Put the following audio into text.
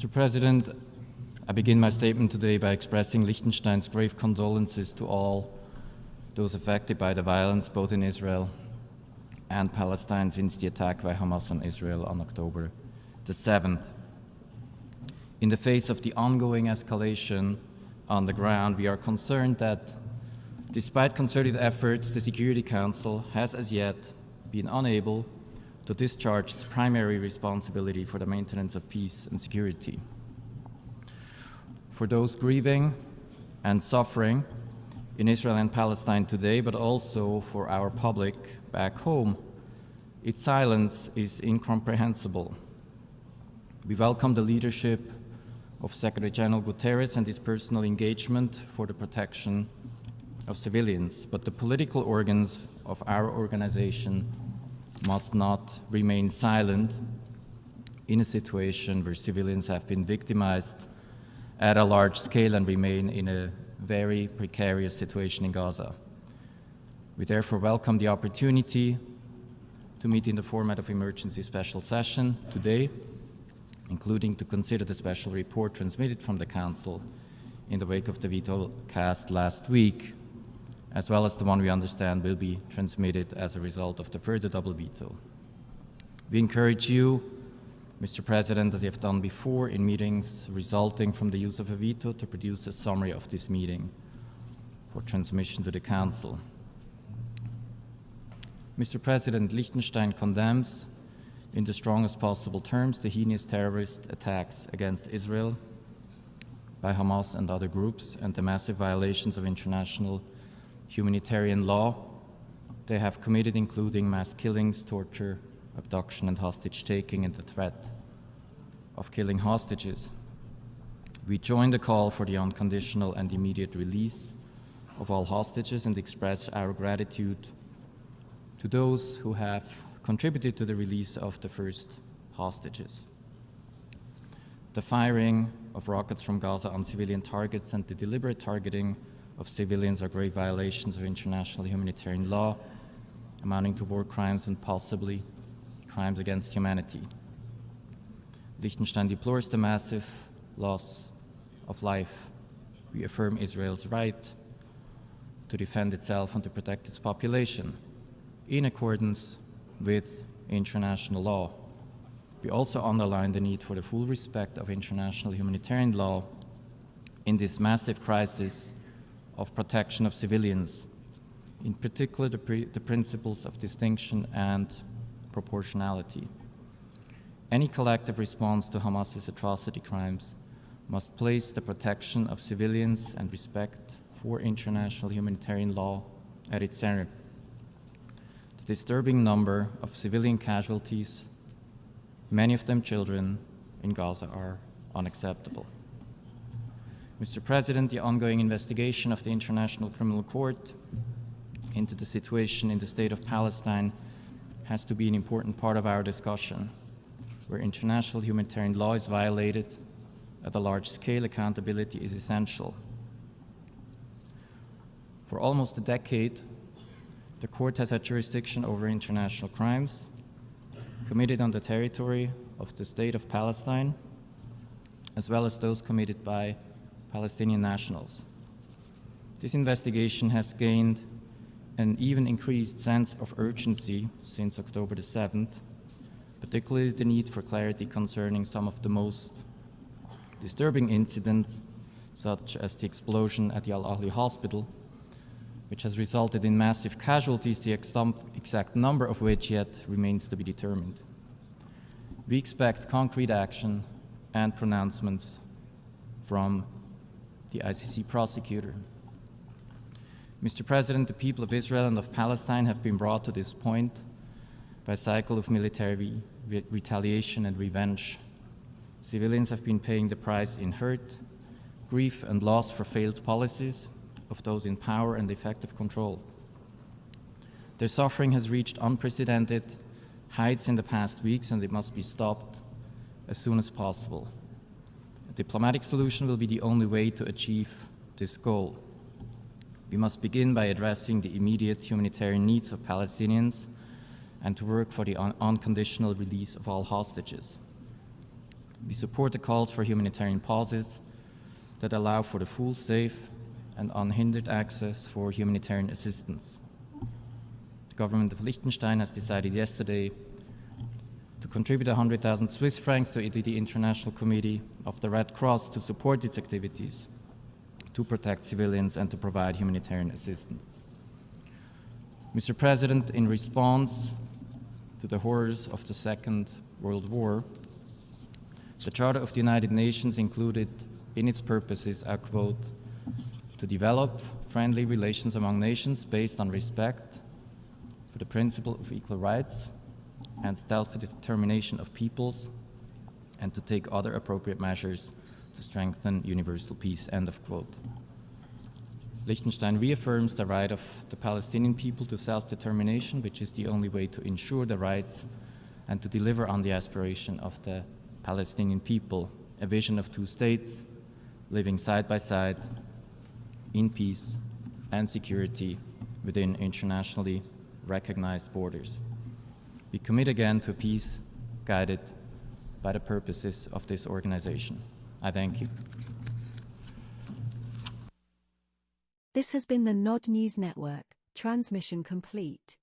Mr. President, I begin my statement today by expressing Liechtenstein's grave condolences to all those affected by the violence both in Israel and Palestine since the attack by Hamas on Israel on October the 7th. In the face of the ongoing escalation on the ground, we are concerned that despite concerted efforts, the Security Council has as yet been unable to discharge its primary responsibility for the maintenance of peace and security. For those grieving and suffering in Israel and Palestine today, but also for our public back home, its silence is incomprehensible. We welcome the leadership of Secretary General Guterres and his personal engagement for the protection of civilians, but the political organs of our organization must not remain silent in a situation where civilians have been victimized at a large scale and remain in a very precarious situation in Gaza. We therefore welcome the opportunity to meet in the format of emergency special session today, including to consider the special report transmitted from the Council in the wake of the veto cast last week, as well as the one we understand will be transmitted as a result of the further double veto. We encourage you, Mr. President, as you have done before in meetings resulting from the use of a veto, to produce a summary of this meeting for transmission to the Council. Mr. President, Liechtenstein condemns in the strongest possible terms the heinous terrorist attacks against Israel by Hamas and other groups and the massive violations of international humanitarian law they have committed, including mass killings, torture, abduction, and hostage-taking, and the threat of killing hostages. We join the call for the unconditional and immediate release of all hostages and express our gratitude to those who have contributed to the release of the first hostages. The firing of rockets from Gaza on civilian targets and the deliberate targeting of civilians are grave violations of international humanitarian law, amounting to war crimes and possibly crimes against humanity. Liechtenstein deplores the massive loss of life. We affirm Israel's right to defend itself and to protect its population in accordance with international law. We also underline the need for the full respect of international humanitarian law in this massive crisis of protection of civilians, in particular the principles of distinction and proportionality. Any collective response to Hamas's atrocity crimes must place the protection of civilians and respect for international humanitarian law at its center. The disturbing number of civilian casualties, many of them children, in Gaza are unacceptable. Mr. President, the ongoing investigation of the International Criminal Court into the situation in the state of Palestine has to be an important part of our discussion. Where international humanitarian law is violated at a large scale, accountability is essential. For almost a decade, the court has had jurisdiction over international crimes committed on the territory of the state of Palestine, as well as those committed by Palestinian nationals. This investigation has gained an even increased sense of urgency since October the 7th, particularly the need for clarity concerning some of the most disturbing incidents, such as the explosion at the Al-Ahli hospital, which has resulted in massive casualties, the exact number of which yet remains to be determined. We expect concrete action and pronouncements from the ICC prosecutor. Mr. President, the people of Israel and of Palestine have been brought to this point by a cycle of military retaliation and revenge. Civilians have been paying the price in hurt, grief, and loss for failed policies of those in power and effective control. Their suffering has reached unprecedented heights in the past weeks, and it must be stopped as soon as possible. A diplomatic solution will be the only way to achieve this goal. We must begin by addressing the immediate humanitarian needs of Palestinians and to work for the unconditional release of all hostages. We support the calls for humanitarian pauses that allow for the full, safe, and unhindered access for humanitarian assistance. The government of Liechtenstein has decided yesterday to contribute 100,000 Swiss francs to the International Committee of the Red Cross to support its activities, to protect civilians, and to provide humanitarian assistance. Mr. President, in response to the horrors of the Second World War, the Charter of the United Nations included in its purposes, I quote, to develop friendly relations among nations based on respect for the principle of equal rights and self-determination of peoples, and to take other appropriate measures to strengthen universal peace, end of quote. Liechtenstein reaffirms the right of the Palestinian people to self-determination, which is the only way to ensure the rights and to deliver on the aspiration of the Palestinian people, a vision of two states living side by side in peace and security within internationally recognized borders. We commit again to peace guided by the purposes of this organization. I thank you. This has been the Nod News Network. Transmission complete.